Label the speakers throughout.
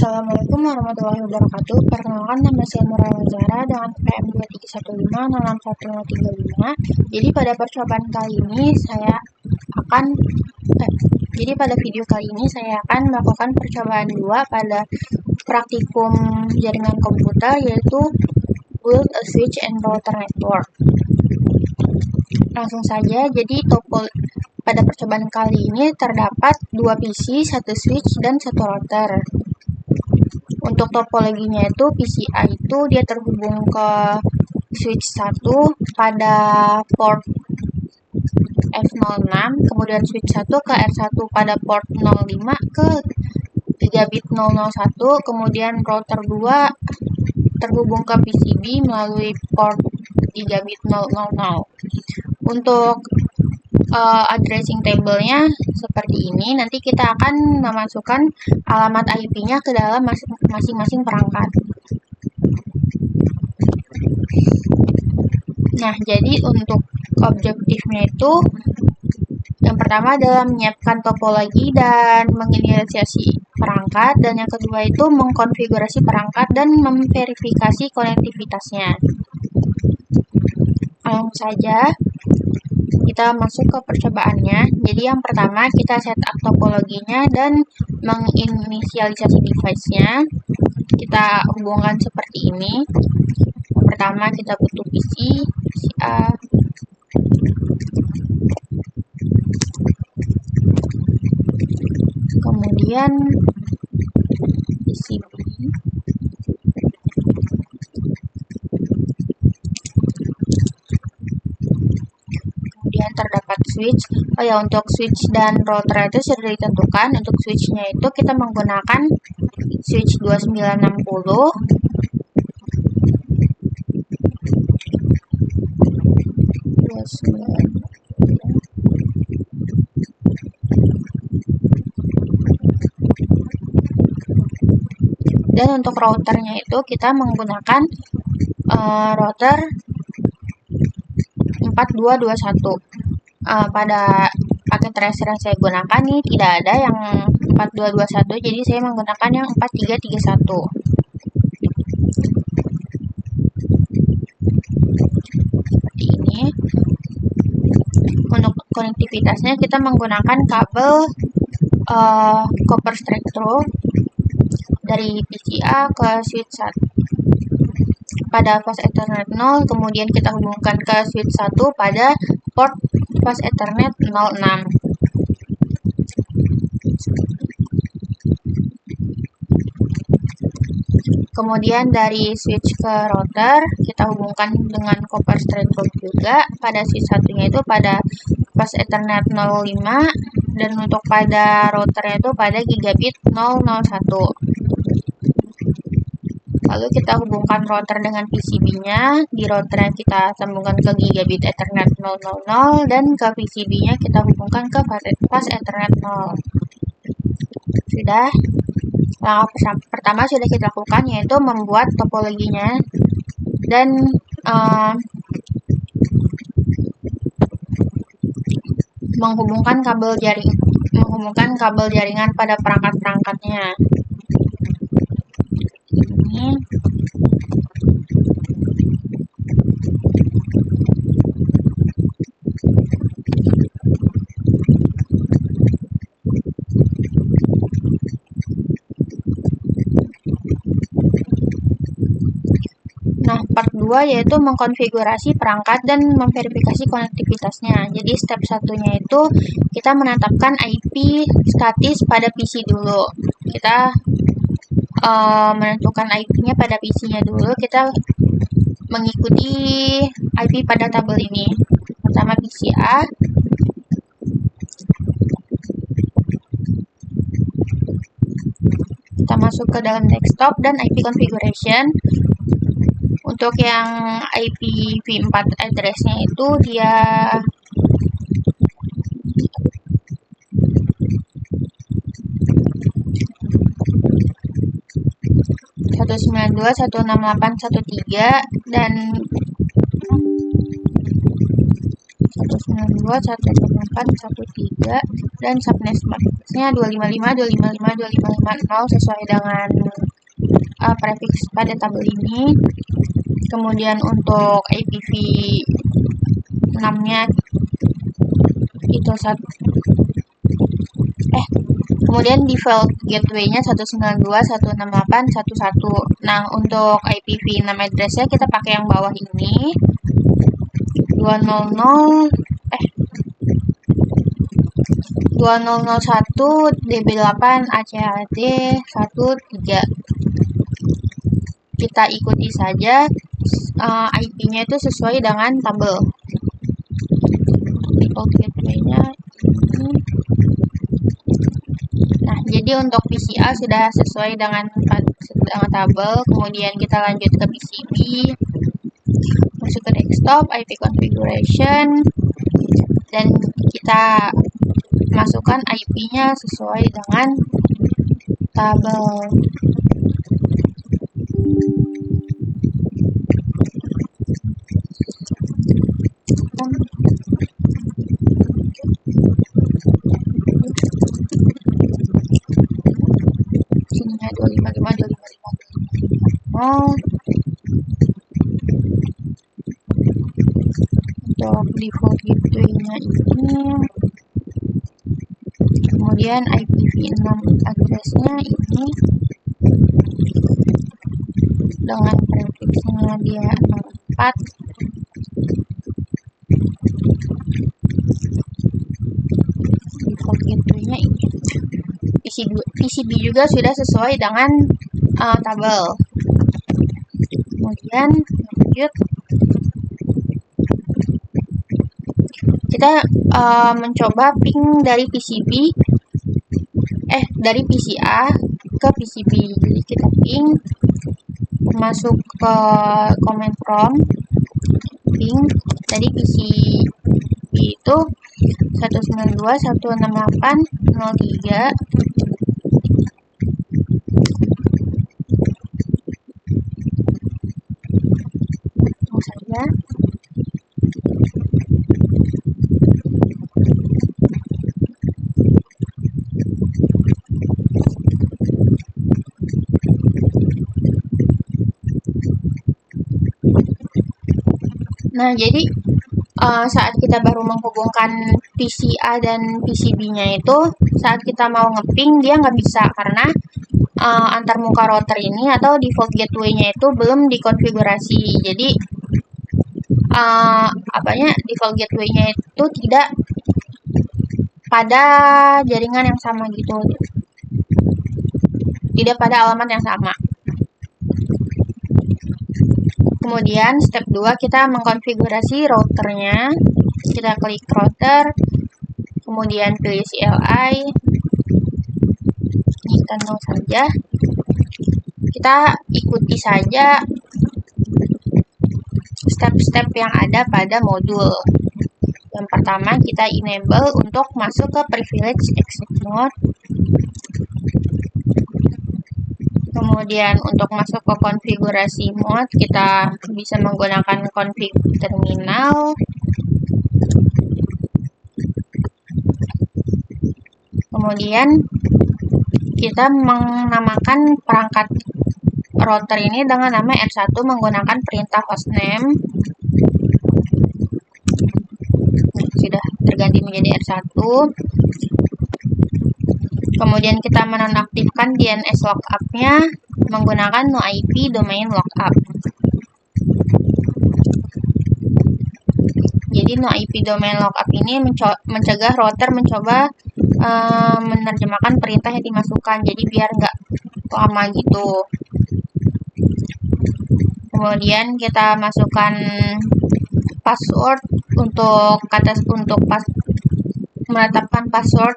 Speaker 1: Assalamualaikum warahmatullahi wabarakatuh. Perkenalkan, nama saya Nurul Zahra dengan PM 231506135. Jadi pada percobaan kali ini pada video kali ini saya akan melakukan percobaan 2 pada praktikum jaringan komputer, yaitu build a switch and router network. Langsung saja, jadi pada percobaan kali ini terdapat 2 PC, 1 switch, dan 1 router. Untuk topologinya itu PCI itu dia terhubung ke switch 1 pada port F06, kemudian switch 1 ke R1 pada port 05 ke gigabit 001, kemudian router 2 terhubung ke PCB melalui port gigabit 000. Untuk addressing table-nya seperti ini. Nanti kita akan memasukkan alamat IP-nya ke dalam masing-masing perangkat. Nah, jadi untuk objektifnya itu yang pertama adalah menyiapkan topologi dan menginisiasi perangkat, dan yang kedua itu mengkonfigurasi perangkat dan memverifikasi konektivitasnya. Langsung saja kita masuk ke percobaannya. Jadi yang pertama kita setup topologinya dan menginisialisasi device-nya. Kita hubungkan seperti ini. Yang pertama kita butuh PC A. Kemudian PCB. Terdapat switch. Untuk switch dan router itu sudah ditentukan. Untuk switch-nya itu kita menggunakan switch 2960. Dan untuk routernya itu kita menggunakan router 4221. Pada paket tracer yang saya gunakan nih tidak ada yang 4221, jadi saya menggunakan yang 4331. Seperti ini. Untuk konektivitasnya kita menggunakan kabel copper straight through dari PCA ke switch 1 pada fast Ethernet 0, kemudian kita hubungkan ke switch 1 pada port fast Ethernet 06. Kemudian dari switch ke router kita hubungkan dengan copper straight through juga. Pada switch satunya itu pada fast Ethernet 05, dan untuk pada routernya itu pada gigabit 001. Lalu kita hubungkan router dengan PCB-nya. Di routernya kita sambungkan ke gigabit Ethernet 000, dan ke PCB-nya kita hubungkan ke fast Ethernet 0. Sudah. Langkah pertama sudah kita lakukan, yaitu membuat topologinya dan menghubungkan kabel jaringan pada perangkat-perangkatnya. Ini. Nah, part 2 yaitu mengkonfigurasi perangkat dan memverifikasi konektivitasnya. Jadi step satunya itu kita menetapkan IP statis pada PC dulu. Kita menentukan IP-nya pada PC-nya dulu. Kita mengikuti IP pada tabel ini. Pertama PC A. Kita masuk ke dalam desktop dan IP configuration. Untuk yang IPv4 address-nya itu dia 192.168.1.3 dan 192.168.1.3 dan subnetnya 255.255.255.0 sesuai dengan prefix pada tabel ini. Kemudian untuk IPv 6-nya itu kemudian default gateway-nya 192.168.1.1. Nah, untuk IPv 6 address-nya kita pakai yang bawah ini. 2001 DB8 ACHD 13. Kita ikuti saja IP-nya itu sesuai dengan tabel. Default gateway-nya ini. Nah, jadi untuk PCA sudah sesuai dengan tabel. Kemudian kita lanjut ke PCB, masuk ke desktop, IP configuration, dan kita masukkan IP-nya sesuai dengan tabel. Sininya 255.255.255.0. Untuk default gateway-nya ini. Kemudian IPv6 address-nya ini dengan prefix-nya dia 64. Default gateway-nya ini. PCB juga sudah sesuai dengan tabel. Kemudian lanjut, kita mencoba ping dari dari PCA ke PCB. Jadi kita ping, masuk ke command prompt, ping dari PCB itu 192.168.0.3. saja. Nah, jadi saat kita baru menghubungkan PCA dan PCB-nya itu, saat kita mau ngeping dia nggak bisa karena antar muka router ini atau default gateway-nya itu belum dikonfigurasi. Jadi default gateway-nya itu tidak pada jaringan yang sama gitu, tidak pada alamat yang sama. Kemudian step 2 kita mengkonfigurasi routernya. Kita klik router, kemudian pilih CLI, kita no saja. Kita ikuti saja step-step yang ada pada modul. Yang pertama kita enable untuk masuk ke privilege exit mode. Kemudian untuk masuk ke konfigurasi mode, kita bisa menggunakan config terminal. Kemudian kita menamakan perangkat router ini dengan nama R1 menggunakan perintah hostname. Sudah terganti menjadi R1. Kemudian kita menonaktifkan DNS lookup-nya menggunakan no IP domain lookup. Jadi no IP domain lookup ini mencegah router mencoba menerjemahkan perintah yang dimasukkan. Jadi biar nggak lama gitu. Kemudian kita masukkan password untuk menetapkan password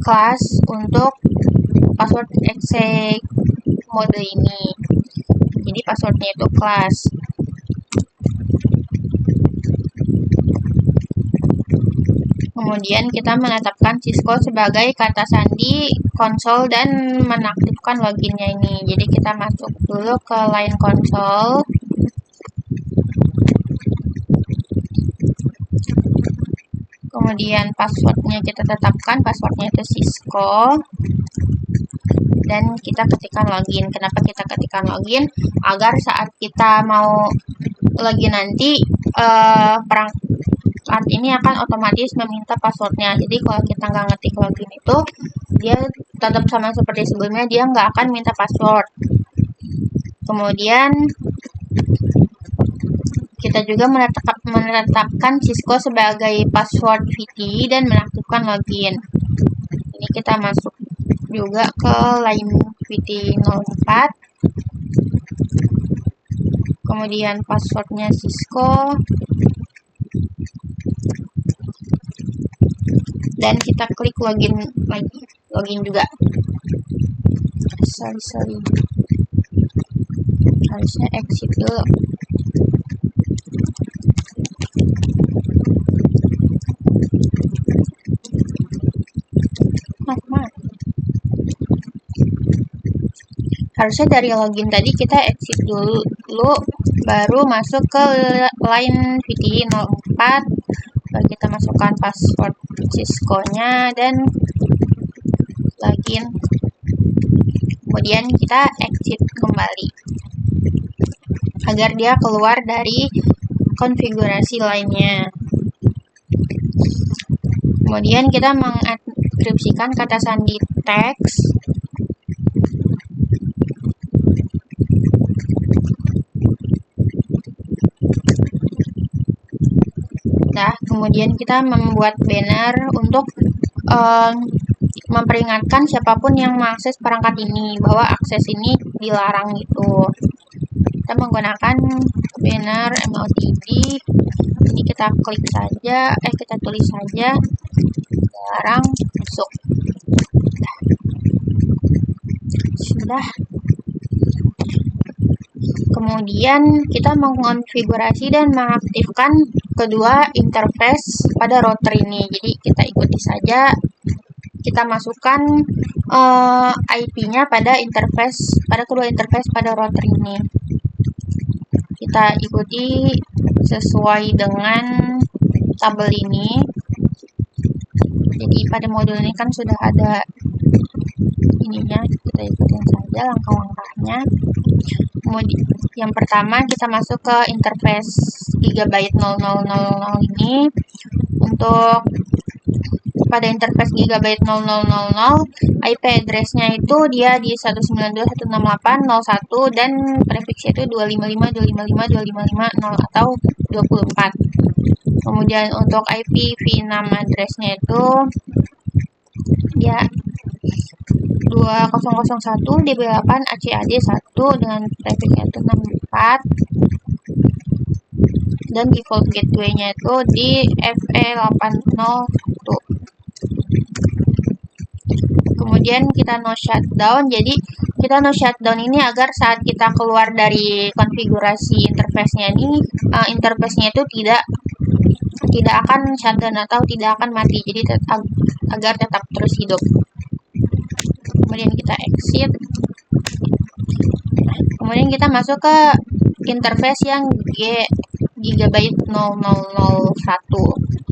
Speaker 1: class untuk password exec mode ini. Jadi passwordnya itu class. Kemudian kita menetapkan Cisco sebagai kata sandi konsol dan menaktifkan loginnya ini. Jadi kita masuk dulu ke line konsol. kemudian passwordnya kita tetapkan, passwordnya itu Cisco, dan kita ketikkan login. Kenapa kita ketikkan login? Agar saat kita mau login nanti perangkat ini akan otomatis meminta passwordnya. Jadi kalau kita nggak ngetik login itu, dia tetap sama seperti sebelumnya, dia nggak akan minta password. Kemudian kita juga menetapkan Cisco sebagai password VT dan menaktifkan login. Ini kita masuk juga ke line VT 04. Kemudian passwordnya Cisco. Dan kita klik login lagi. Login juga. Sorry. Harusnya exit dulu. Harusnya dari login tadi kita exit dulu, baru masuk ke line VT 04, lalu kita masukkan password Cisco-nya dan login. Kemudian kita exit kembali agar dia keluar dari konfigurasi lainnya. Kemudian kita mengenkripsikan kata sandi teks. Nah, kemudian kita membuat banner untuk memperingatkan siapapun yang mengakses perangkat ini bahwa akses ini dilarang gitu. Kita menggunakan banner MLTD. Ini kita klik saja, kita tulis saja dilarang masuk. Sudah. Kemudian kita mengonfigurasi dan mengaktifkan kedua interface pada router ini. Jadi kita ikuti saja. Kita masukkan IP-nya pada kedua interface pada router ini. Kita ikuti sesuai dengan tabel ini. Jadi pada modul ini kan sudah ada ininya, kita ikutin saja langkah-langkahnya. Kemudian yang pertama kita masuk ke interface Gigabyte 0000 ini. Untuk pada interface Gigabyte 0000, IP address-nya itu dia di 192.168.01 dan prefiksnya itu 255.255.255.0 atau 24. Kemudian untuk IP v6 address-nya itu dia 2001 DB8 ACAD 1 dengan prefiksnya itu 64. Dan default gateway-nya itu di FE801. Kemudian kita no shutdown. Jadi kita no shutdown ini agar saat kita keluar dari konfigurasi interface-nya ini, interface-nya itu tidak akan shutdown atau tidak akan mati. Jadi agar tetap terus hidup. Kemudian kita exit. Kemudian kita masuk ke interface yang Gigabyte 0001.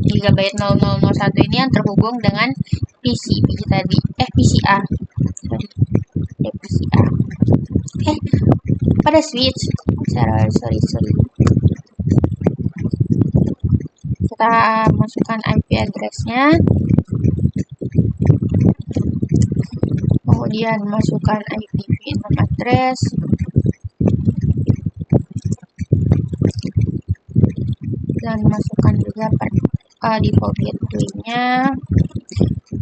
Speaker 1: Gigabyte 0001 ini yang terhubung dengan PCB tadi. PCA. PCA. Pada switch. Sorry. Kita masukkan IP address-nya. Kemudian masukkan IPv6 address. Dan masukkan juga default gateway-nya.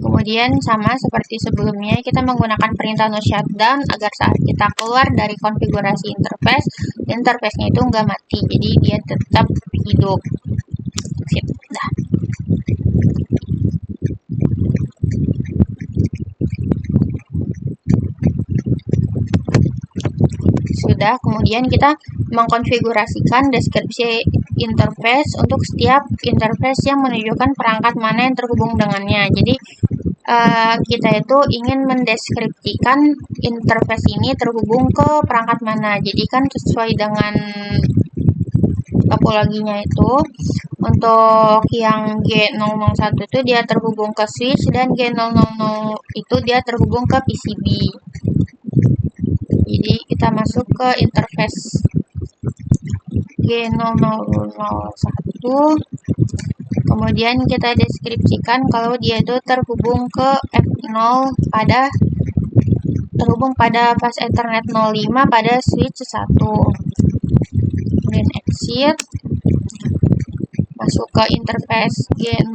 Speaker 1: Kemudian sama seperti sebelumnya, kita menggunakan perintah no shutdown agar saat kita keluar dari konfigurasi interface-nya itu nggak mati, jadi dia tetap hidup. Nah. Sudah, kemudian kita mengkonfigurasikan deskripsi interface untuk setiap interface yang menunjukkan perangkat mana yang terhubung dengannya. Jadi kita itu ingin mendeskripsikan interface ini terhubung ke perangkat mana. Jadi kan sesuai dengan topologinya itu, Untuk yang G001 itu dia terhubung ke switch, dan G000 itu dia terhubung ke PCB. Jadi kita masuk ke interface G0001, kemudian kita deskripsikan kalau dia itu terhubung ke F0 terhubung pada fast Ethernet 05 pada switch 1. Kemudian exit, masuk ke interface G000.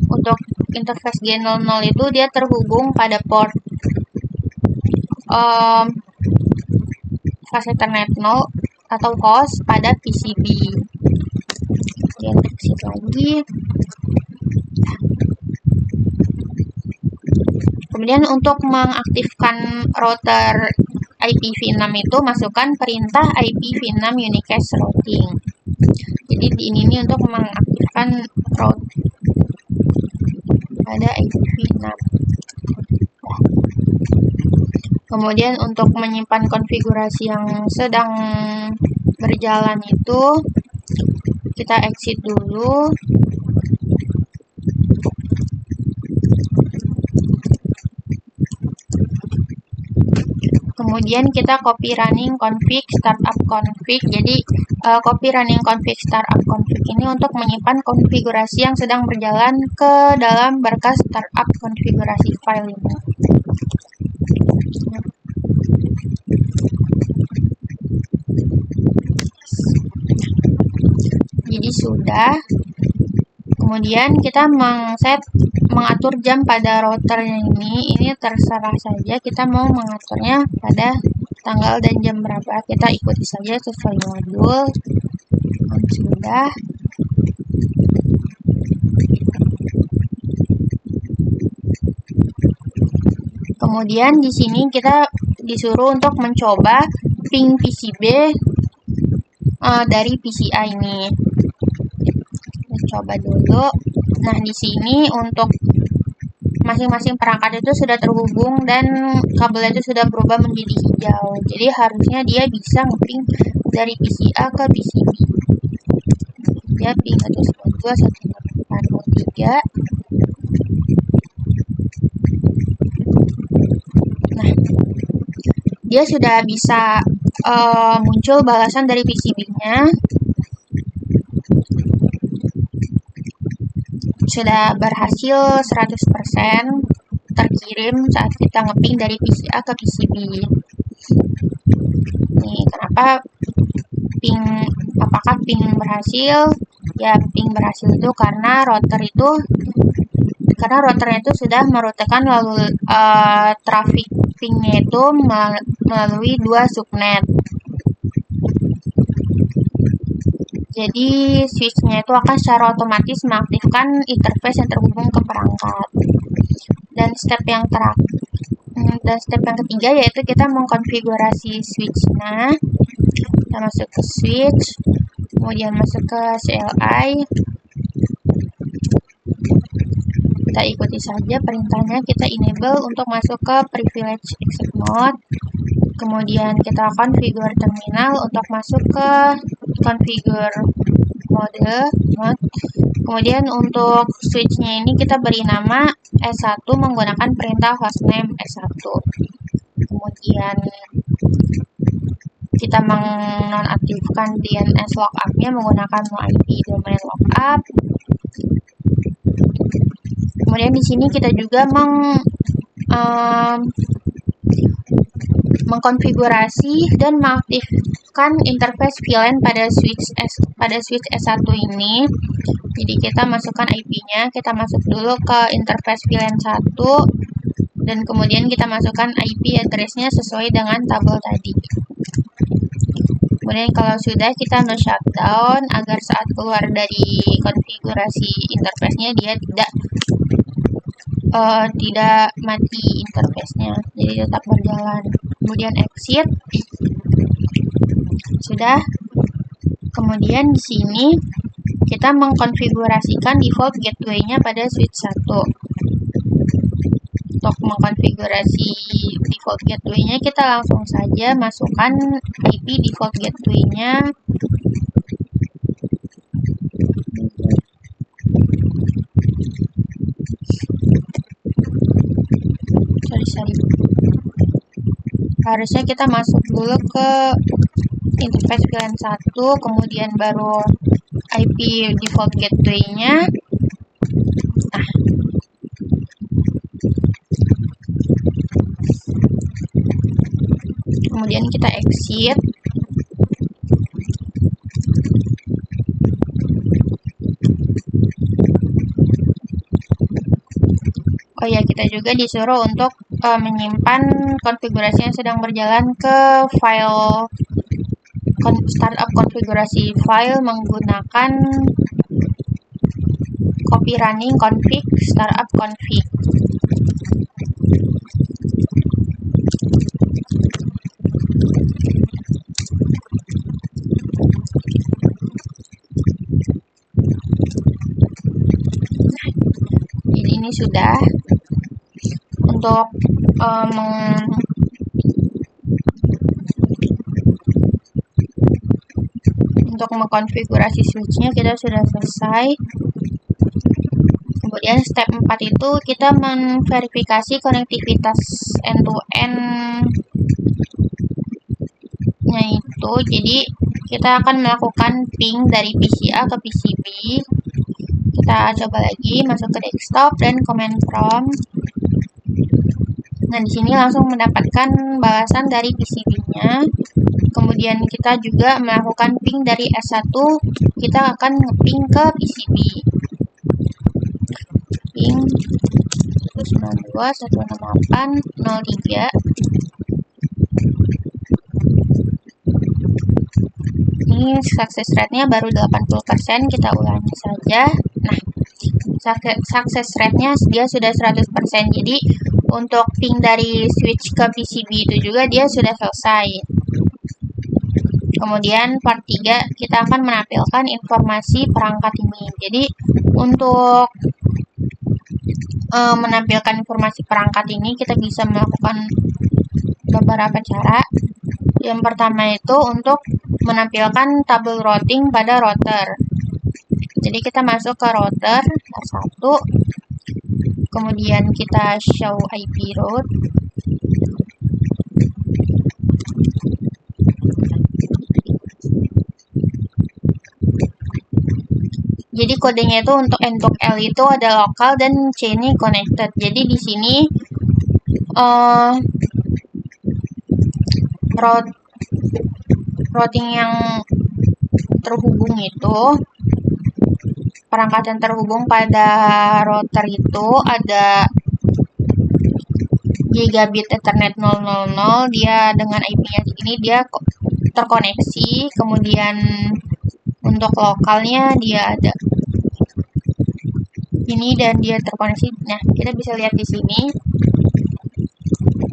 Speaker 1: Untuk interface G00 itu dia terhubung pada port fast Ethernet 0 atau host pada PCB. Kemudian exit lagi. Kemudian untuk mengaktifkan router IPv6 itu masukkan perintah IPv6 unicast routing. Jadi ini untuk mengaktifkan route pada IPv6. Kemudian untuk menyimpan konfigurasi yang sedang berjalan itu kita exit dulu. Kemudian kita copy running config startup config. Jadi copy running config startup config ini untuk menyimpan konfigurasi yang sedang berjalan ke dalam berkas startup konfigurasi file ini. Jadi sudah. Kemudian kita mengatur jam pada router ini terserah saja, kita mau mengaturnya pada tanggal dan jam berapa, kita ikuti saja sesuai modul. Sudah. Kemudian di sini kita disuruh untuk mencoba ping PCB dari PCI ini. Coba dulu. Nah, di sini untuk masing-masing perangkat itu sudah terhubung dan kabelnya itu sudah berubah menjadi hijau. Jadi harusnya dia bisa ngeping dari PCA ke PCB. Ya, ping 192.168.3. Nah, dia sudah bisa muncul balasan dari PCB-nya. Sudah berhasil 100% terkirim saat kita ngeping dari PCA ke PCB. Nih, apakah ping berhasil? Ya, ping berhasil itu karena routernya itu sudah merutekan lalu traffic pingnya itu melalui 2 subnet. Jadi switch-nya itu akan secara otomatis mengaktifkan interface yang terhubung ke perangkat. Dan step yang ketiga yaitu kita mengkonfigurasi switch-nya. Kita masuk ke switch, kemudian masuk ke CLI. Kita ikuti saja perintahnya, kita enable untuk masuk ke privilege exit mode. Kemudian kita configure terminal untuk masuk ke configure mode. Kemudian untuk switch-nya ini kita beri nama S1 menggunakan perintah hostname S1. Kemudian kita menonaktifkan DNS lookup-nya menggunakan IP domain lookup. Kemudian di sini kita juga mengkonfigurasi dan mengaktifkan interface VLAN pada switch S1 ini. Jadi kita masukkan IP-nya, kita masuk dulu ke interface VLAN 1 dan kemudian kita masukkan IP address-nya sesuai dengan tabel tadi. Kemudian kalau sudah, kita shutdown agar saat keluar dari konfigurasi interface-nya dia tidak mati interface-nya, jadi tetap berjalan. Kemudian exit. Sudah. Kemudian di sini kita mengkonfigurasikan default gateway-nya pada switch 1. Untuk mengkonfigurasi default gateway-nya kita langsung saja masukkan IP default gateway-nya. sorry. Harusnya kita masuk dulu ke interface VLAN 1, kemudian baru IP default gateway-nya. Nah, kemudian kita exit. Oh ya, kita juga disuruh untuk menyimpan konfigurasi yang sedang berjalan ke file startup konfigurasi file menggunakan copy running config startup config. Jadi ini sudah untuk mengkonfigurasi switch-nya kita sudah selesai. Kemudian step 4 itu kita memverifikasi konektivitas end-to-end nya itu. Jadi kita akan melakukan ping dari PCA ke PCB. Kita coba lagi masuk ke desktop dan command prompt. Nah, di sini langsung mendapatkan balasan dari PCB-nya. Kemudian kita juga melakukan ping dari S1, kita akan nge-ping ke PCB. Ping 192.168.03. Ini success rate-nya baru 80%, kita ulangi saja. Nah, success rate-nya dia sudah 100%. Jadi, untuk ping dari switch ke PCB itu juga dia sudah selesai. Kemudian part 3 kita akan menampilkan informasi perangkat ini. Jadi untuk menampilkan informasi perangkat ini kita bisa melakukan beberapa cara. Yang pertama itu untuk menampilkan tabel routing pada router. Jadi kita masuk ke router R1, kemudian kita show IP route. Jadi kodenya itu untuk L itu ada lokal dan C ini connected. Jadi di sini routing yang terhubung itu, perangkat yang terhubung pada router itu ada gigabit Ethernet 000, dia dengan IP-nya segini dia terkoneksi. Kemudian untuk lokalnya dia ada ini dan dia terkoneksi. Nah, kita bisa lihat di sini.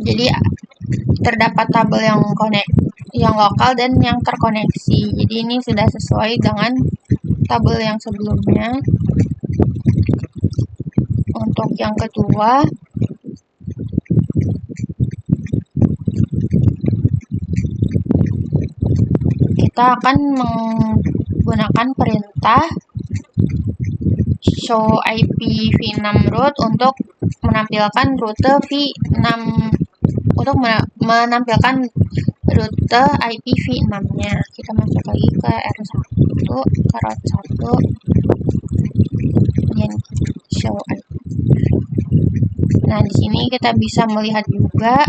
Speaker 1: Jadi terdapat tabel yang lokal dan yang terkoneksi. Jadi ini sudah sesuai dengan tabel yang sebelumnya. Untuk yang kedua, kita akan menggunakan perintah show IP v6 route untuk menampilkan rute v6 untuk menampilkan rute IP v6-nya. Kita masuk lagi ke R1, ke route 1, dan show IP. Nah, di sini kita bisa melihat juga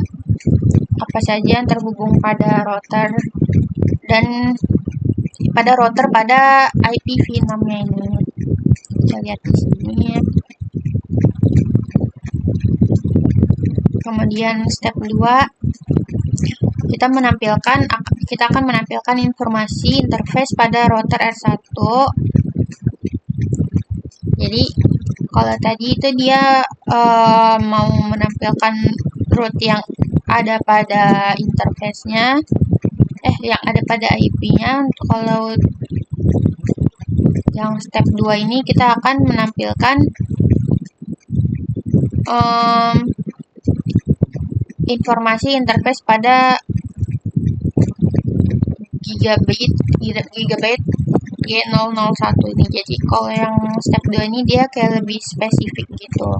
Speaker 1: apa saja yang terhubung pada router dan pada IP v6-nya ini. Kita lihat di sini. Kemudian step 2, kita akan menampilkan informasi interface pada router R1. Jadi kalau tadi itu dia mau menampilkan route yang ada pada interface-nya, yang ada pada IP-nya. Kalau yang step 2 ini kita akan menampilkan informasi interface pada gigabit G001 ini. Jadi kalau yang step 2 ini dia kayak lebih spesifik gitu.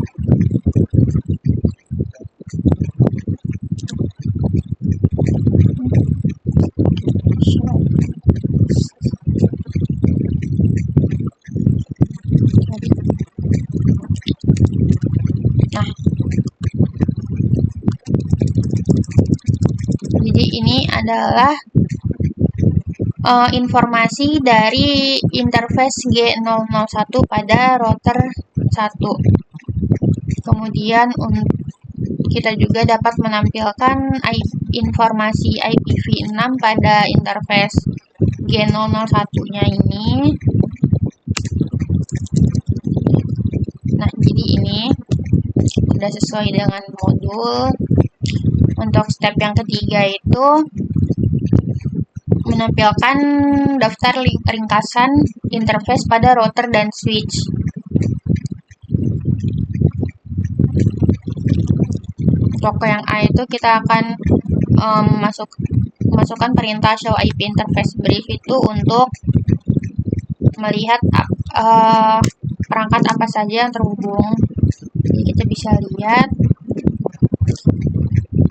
Speaker 1: Nah, jadi ini adalah informasi dari interface G001 pada router 1. Kemudian kita juga dapat menampilkan informasi IPv6 pada interface G001-nya ini. Nah, jadi ini sudah sesuai dengan modul. Untuk step yang ketiga itu menampilkan daftar ringkasan interface pada router dan switch. Untuk yang A itu kita akan masukkan perintah show IP interface brief itu untuk melihat perangkat apa saja yang terhubung. Jadi kita bisa lihat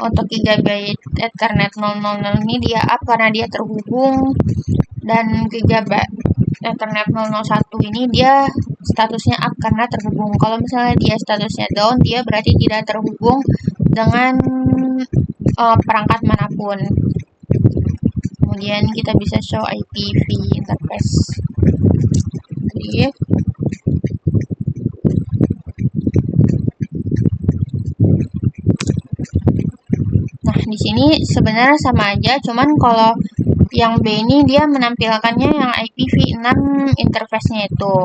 Speaker 1: untuk Gigabit Ethernet 000 ini dia up karena dia terhubung, dan Gigabit Ethernet 001 ini dia statusnya up karena terhubung. Kalau misalnya dia statusnya down, dia berarti tidak terhubung dengan perangkat manapun. Kemudian kita bisa show IPv interface brief. Nah, di sini sebenarnya sama aja, cuman kalau yang B ini dia menampilkannya yang IPv6 interface-nya itu.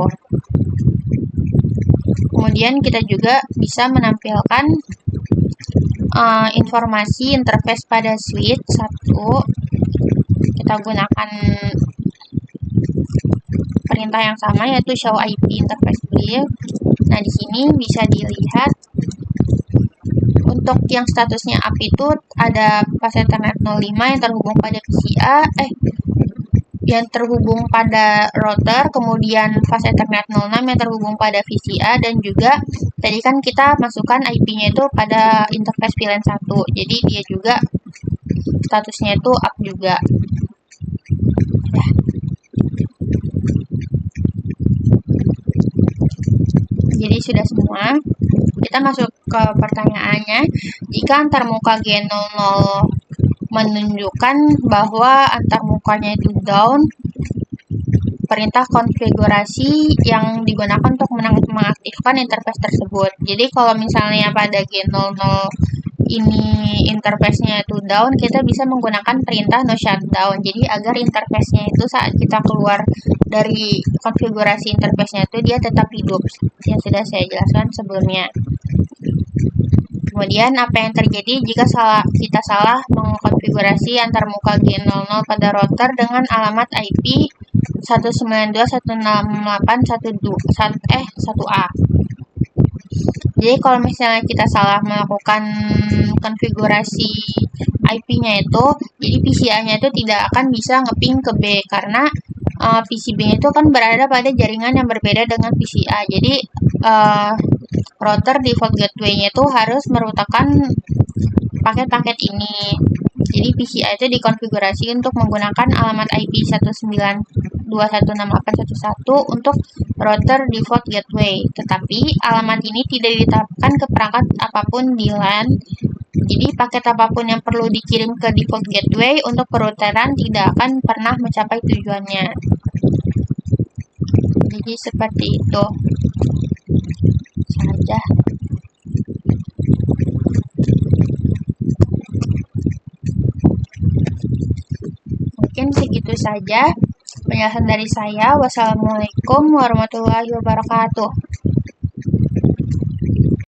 Speaker 1: Kemudian kita juga bisa menampilkan informasi interface pada switch 1. Kita gunakan perintah yang sama, yaitu show IP interface brief. Nah, di sini bisa dilihat untuk yang statusnya up itu ada pas Ethernet 05 yang terhubung pada PCA, yang terhubung pada router, kemudian fast Ethernet 06 yang terhubung pada VCA, dan juga tadi kan kita masukkan IP-nya itu pada interface VLAN 1. Jadi dia juga statusnya itu up juga. Jadi sudah semua. Kita masuk ke pertanyaannya. Jika antarmuka G00 menunjukkan bahwa antarmukanya itu down, perintah konfigurasi yang digunakan untuk mengaktifkan interface tersebut. Jadi kalau misalnya pada G00 ini interface-nya itu down, kita bisa menggunakan perintah no shutdown. Jadi agar interface-nya itu saat kita keluar dari konfigurasi interface-nya itu dia tetap hidup, yang sudah saya jelaskan sebelumnya. Kemudian apa yang terjadi jika kita salah mengkonfigurasi antarmuka G00 pada router dengan alamat IP 192.168.1a. Jadi kalau misalnya kita salah melakukan konfigurasi IP-nya itu, jadi PCA-nya itu tidak akan bisa ngeping ke B, karena PCB-nya itu kan berada pada jaringan yang berbeda dengan PCA. Jadi router default gateway-nya itu harus merutakan paket-paket ini. Jadi PCA itu dikonfigurasi untuk menggunakan alamat IP 192.168.1.1 untuk router default gateway. Tetapi alamat ini tidak ditetapkan ke perangkat apapun di LAN. Jadi paket apapun yang perlu dikirim ke default gateway untuk perouteran tidak akan pernah mencapai tujuannya. Jadi seperti itu saja. Mungkin segitu saja penjelasan dari saya. Wassalamualaikum warahmatullahi wabarakatuh.